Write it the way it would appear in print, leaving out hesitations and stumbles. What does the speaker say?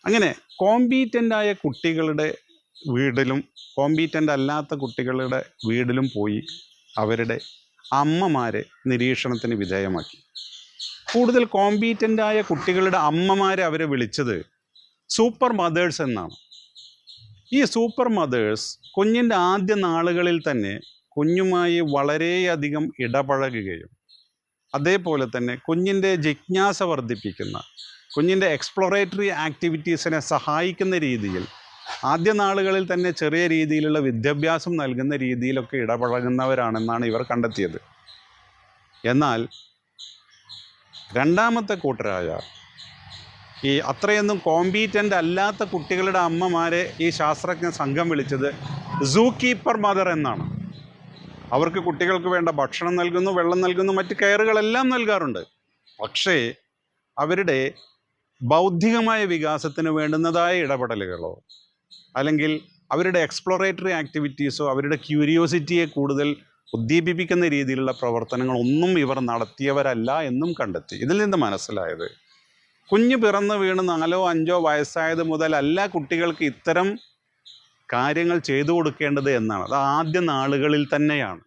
അങ്ങനെ കോമ്പീറ്റൻ്റായ കുട്ടികളുടെ വീട്ടിലും കോമ്പീറ്റൻ്റ് അല്ലാത്ത കുട്ടികളുടെ വീട്ടിലും പോയി അവരുടെ അമ്മമാരെ നിരീക്ഷണത്തിന് വിധേയമാക്കി. കൂടുതൽ കോമ്പീറ്റൻ്റായ കുട്ടികളുടെ അമ്മമാരെ അവരെ വിളിച്ചത് സൂപ്പർ മദേഴ്സ് എന്നാണ്. ഈ സൂപ്പർ മദേഴ്സ് കുഞ്ഞിൻ്റെ ആദ്യ നാളുകളിൽ തന്നെ കുഞ്ഞുമായി വളരെയധികം ഇടപഴകുകയും അതേപോലെ തന്നെ കുഞ്ഞിൻ്റെ ജിജ്ഞാസ വർദ്ധിപ്പിക്കുന്ന, കുഞ്ഞിൻ്റെ എക്സ്പ്ലോറേറ്ററി ആക്ടിവിറ്റീസിനെ സഹായിക്കുന്ന രീതിയിൽ ആദ്യ നാളുകളിൽ തന്നെ ചെറിയ രീതിയിലുള്ള വിദ്യാഭ്യാസം നൽകുന്ന രീതിയിലൊക്കെ ഇടപഴകുന്നവരാണെന്നാണ് ഇവർ കണ്ടെത്തിയത്. എന്നാൽ രണ്ടാമത്തെ കൂട്ടരായ ഈ അത്രയൊന്നും കോമ്പീറ്റൻ്റ് അല്ലാത്ത കുട്ടികളുടെ അമ്മമാരെ ഈ ശാസ്ത്രജ്ഞ സംഘം വിളിച്ചത് സൂ കീപ്പർ മദർ എന്നാണ്. അവർക്ക് കുട്ടികൾക്ക് വേണ്ട ഭക്ഷണം നൽകുന്നു, വെള്ളം നൽകുന്നു, മറ്റ് കെയറുകളെല്ലാം നൽകാറുണ്ട്. പക്ഷേ അവരുടെ ബൗദ്ധികമായ വികാസത്തിന് വേണ്ടുന്നതായ ഇടപെടലുകളോ അല്ലെങ്കിൽ അവരുടെ എക്സ്പ്ലോറേറ്ററി ആക്ടിവിറ്റീസോ അവരുടെ ക്യൂരിയോസിറ്റിയെ കൂടുതൽ ഉദ്ദീപിപ്പിക്കുന്ന രീതിയിലുള്ള പ്രവർത്തനങ്ങളൊന്നും ഇവർ നടത്തിയവരല്ല എന്നും കണ്ടെത്തി. ഇതിൽ നിന്ന് മനസ്സിലായത് കുഞ്ഞ് പിറന്ന് വീണ് 4 5 വയസ്സായത് മുതലല്ല കുട്ടികൾക്ക് ഇത്തരം കാര്യങ്ങൾ ചെയ്തു കൊടുക്കേണ്ടത് എന്നാണ്. അത് ആദ്യ നാളുകളിൽ തന്നെയാണ്.